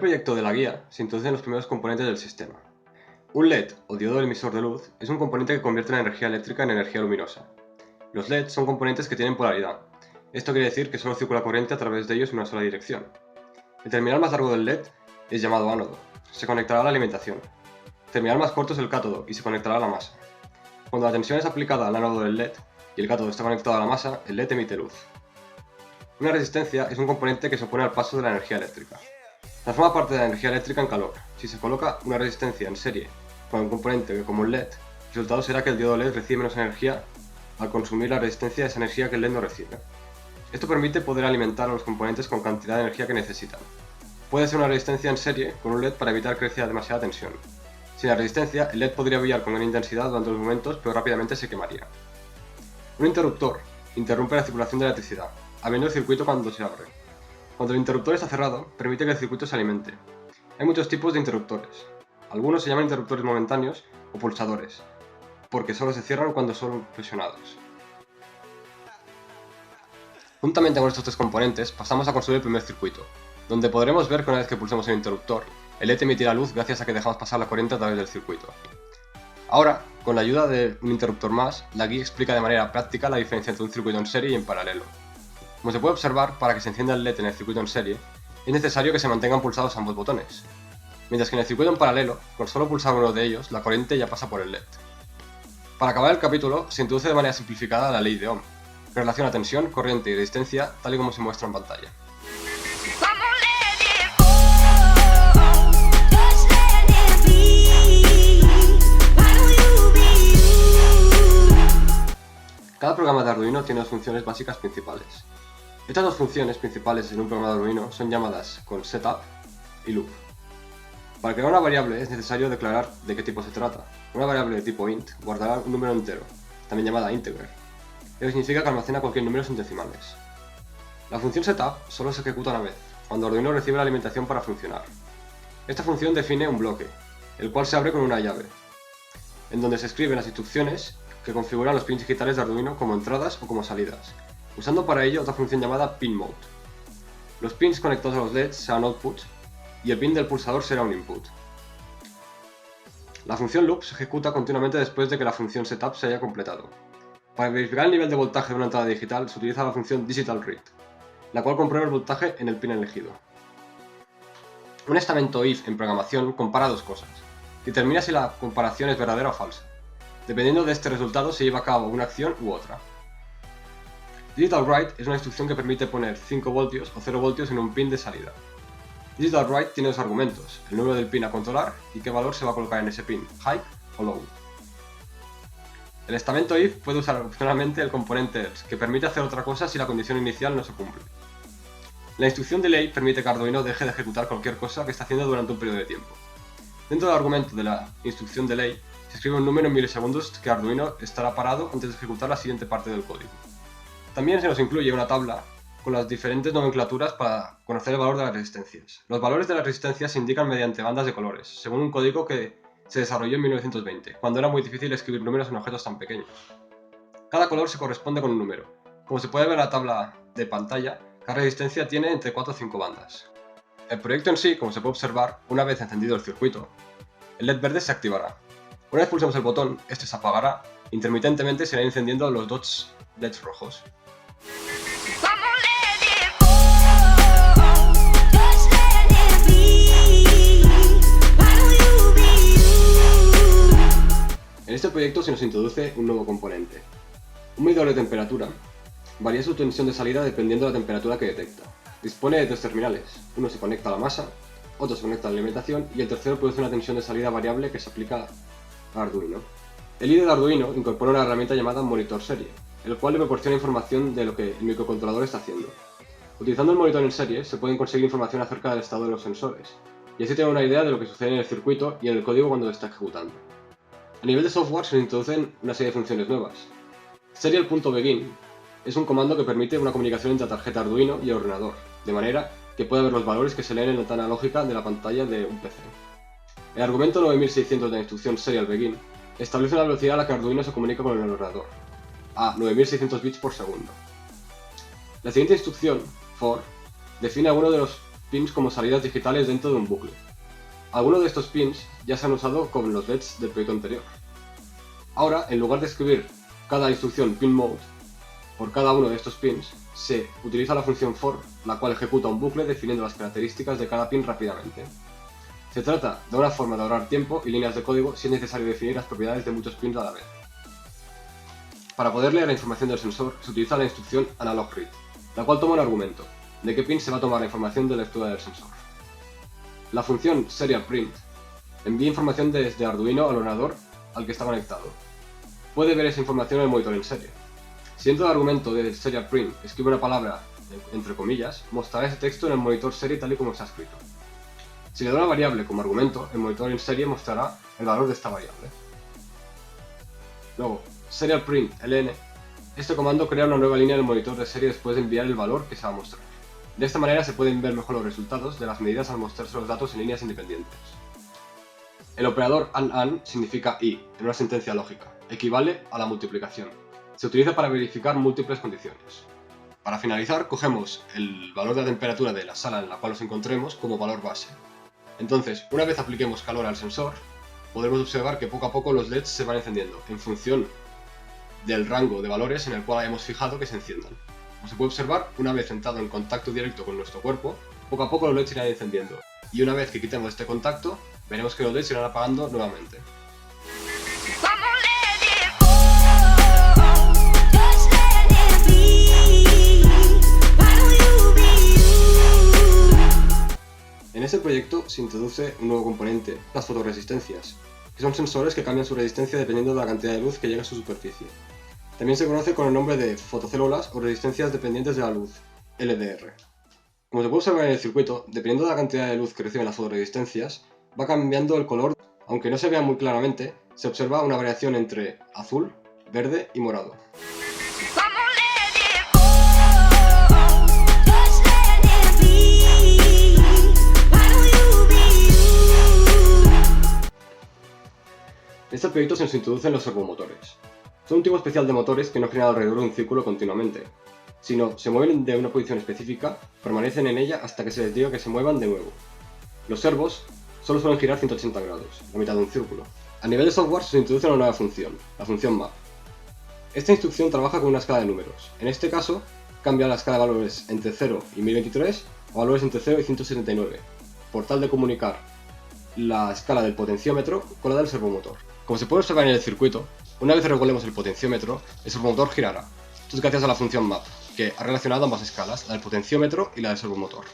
proyecto de la guía se introducen los primeros componentes del sistema. Un LED o diodo emisor de luz es un componente que convierte la energía eléctrica en energía luminosa. Los LEDs son componentes que tienen polaridad. Esto quiere decir que solo circula corriente a través de ellos en una sola dirección. El terminal más largo del LED es llamado ánodo. Se conectará a la alimentación. El terminal más corto es el cátodo y se conectará a la masa. Cuando la tensión es aplicada al ánodo del LED y el cátodo está conectado a la masa, el LED emite luz. Una resistencia es un componente que se opone al paso de la energía eléctrica. Transforma parte de la energía eléctrica en calor. Si se coloca una resistencia en serie con un componente que como el LED, el resultado será que el diodo LED recibe menos energía al consumir la resistencia de esa energía que el LED no recibe. Esto permite poder alimentar a los componentes con cantidad de energía que necesitan. Puede ser una resistencia en serie con un LED para evitar que crezca demasiada tensión. Sin la resistencia, el LED podría brillar con gran intensidad durante los momentos, pero rápidamente se quemaría. Un interruptor interrumpe la circulación de electricidad, abriendo el circuito cuando se abre. Cuando el interruptor está cerrado, permite que el circuito se alimente. Hay muchos tipos de interruptores. Algunos se llaman interruptores momentáneos o pulsadores, porque solo se cierran cuando son presionados. Juntamente con estos tres componentes, pasamos a construir el primer circuito, donde podremos ver que una vez que pulsemos el interruptor, el LED emitirá luz gracias a que dejamos pasar la corriente a través del circuito. Ahora, con la ayuda de un interruptor más, la guía explica de manera práctica la diferencia entre un circuito en serie y en paralelo. Como se puede observar, para que se encienda el LED en el circuito en serie, es necesario que se mantengan pulsados ambos botones, mientras que en el circuito en paralelo, con solo pulsar uno de ellos, la corriente ya pasa por el LED. Para acabar el capítulo, se introduce de manera simplificada la ley de Ohm, que relaciona tensión, corriente y resistencia tal y como se muestra en pantalla. Cada programa de Arduino tiene dos funciones básicas principales. Estas dos funciones principales en un programa de Arduino son llamadas con setup y loop. Para crear una variable es necesario declarar de qué tipo se trata. Una variable de tipo int guardará un número entero, también llamada integer. Ello significa que almacena cualquier número sin decimales. La función setup solo se ejecuta una vez, cuando Arduino recibe la alimentación para funcionar. Esta función define un bloque, el cual se abre con una llave, en donde se escriben las instrucciones que configuran los pins digitales de Arduino como entradas o como salidas, usando para ello otra función llamada pin mode. Los pins conectados a los LEDs serán outputs y el pin del pulsador será un input. La función loop se ejecuta continuamente después de que la función setup se haya completado. Para verificar el nivel de voltaje de una entrada digital se utiliza la función digital read, la cual comprueba el voltaje en el pin elegido. Un estamento if en programación compara dos cosas. Determina si la comparación es verdadera o falsa. Dependiendo de este resultado se lleva a cabo una acción u otra. Digital write es una instrucción que permite poner 5 voltios o 0 voltios en un pin de salida. Digital write tiene dos argumentos, el número del pin a controlar y qué valor se va a colocar en ese pin, high o low. El estamento if puede usar opcionalmente el componente else, que permite hacer otra cosa si la condición inicial no se cumple. La instrucción delay permite que Arduino deje de ejecutar cualquier cosa que está haciendo durante un periodo de tiempo. Dentro del argumento de la instrucción delay, se escribe un número en milisegundos que Arduino estará parado antes de ejecutar la siguiente parte del código. También se nos incluye una tabla con las diferentes nomenclaturas para conocer el valor de las resistencias. Los valores de las resistencias se indican mediante bandas de colores, según un código que se desarrolló en 1920, cuando era muy difícil escribir números en objetos tan pequeños. Cada color se corresponde con un número. Como se puede ver en la tabla de pantalla, cada resistencia tiene entre 4 o 5 bandas. El proyecto en sí, como se puede observar, una vez encendido el circuito, el LED verde se activará. Una vez pulsemos el botón, este se apagará, intermitentemente se irán encendiendo los dos LEDs rojos. En este proyecto se nos introduce un nuevo componente. Un medidor de temperatura varía su tensión de salida dependiendo de la temperatura que detecta. Dispone de tres terminales, uno se conecta a la masa, otro se conecta a la alimentación y el tercero produce una tensión de salida variable que se aplica a Arduino. El IDE de Arduino incorpora una herramienta llamada monitor serie, el cual le proporciona información de lo que el microcontrolador está haciendo. Utilizando el monitor en serie se puede conseguir información acerca del estado de los sensores, y así tener una idea de lo que sucede en el circuito y en el código cuando se está ejecutando. A nivel de software se introducen una serie de funciones nuevas. Serial.begin es un comando que permite una comunicación entre la tarjeta Arduino y el ordenador, de manera que pueda ver los valores que se leen en la ventana lógica de la pantalla de un PC. El argumento 9600 de la instrucción serial.begin establece una velocidad a la que Arduino se comunica con el ordenador, a 9600 bits por segundo. La siguiente instrucción, for, define algunos de los pins como salidas digitales dentro de un bucle. Algunos de estos pins ya se han usado con los LEDs del proyecto anterior. Ahora, en lugar de escribir cada instrucción pin mode por cada uno de estos pins, se utiliza la función for, la cual ejecuta un bucle definiendo las características de cada pin rápidamente. Se trata de una forma de ahorrar tiempo y líneas de código si es necesario definir las propiedades de muchos pins a la vez. Para poder leer la información del sensor se utiliza la instrucción analog read, la cual toma un argumento, de qué pin se va a tomar la información de lectura del sensor. La función serial print envía información desde Arduino al ordenador al que está conectado. Puede ver esa información en el monitor en serie. Si dentro del argumento de serial print escribe una palabra entre comillas, mostrará ese texto en el monitor serie tal y como está escrito. Si le da una variable como argumento, el monitor en serie mostrará el valor de esta variable. Luego, serial print ln. Este comando crea una nueva línea en el monitor de serie después de enviar el valor que se va a mostrar. De esta manera se pueden ver mejor los resultados de las medidas al mostrarse los datos en líneas independientes. El operador AND significa y en una sentencia lógica, equivale a la multiplicación. Se utiliza para verificar múltiples condiciones. Para finalizar, cogemos el valor de la temperatura de la sala en la cual nos encontremos como valor base. Entonces, una vez apliquemos calor al sensor, podremos observar que poco a poco los LEDs se van encendiendo en función del rango de valores en el cual hayamos fijado que se enciendan. Como se puede observar, una vez entrado en contacto directo con nuestro cuerpo, poco a poco los LEDs irán encendiendo, y una vez que quitemos este contacto, veremos que los LEDs se irán apagando nuevamente. En este proyecto se introduce un nuevo componente, las fotoresistencias, que son sensores que cambian su resistencia dependiendo de la cantidad de luz que llega a su superficie. También se conoce con el nombre de fotocélulas o resistencias dependientes de la luz, LDR. Como se puede observar en el circuito, dependiendo de la cantidad de luz que reciben las fotoresistencias, va cambiando el color. Aunque no se vea muy claramente, se observa una variación entre azul, verde y morado. En este proyecto se nos introducen los servomotores. Son un tipo especial de motores que no giran alrededor de un círculo continuamente, sino se mueven de una posición específica, permanecen en ella hasta que se les diga que se muevan de nuevo. Los servos solo suelen girar 180 grados, la mitad de un círculo. A nivel de software se introduce una nueva función, la función map. Esta instrucción trabaja con una escala de números. En este caso, cambia la escala de valores entre 0 y 1023 a valores entre 0 y 179, por tal de comunicar la escala del potenciómetro con la del servomotor. Como se puede observar en el circuito, una vez regulemos el potenciómetro, el servomotor girará. Esto es gracias a la función map, que ha relacionado ambas escalas, la del potenciómetro y la del servomotor.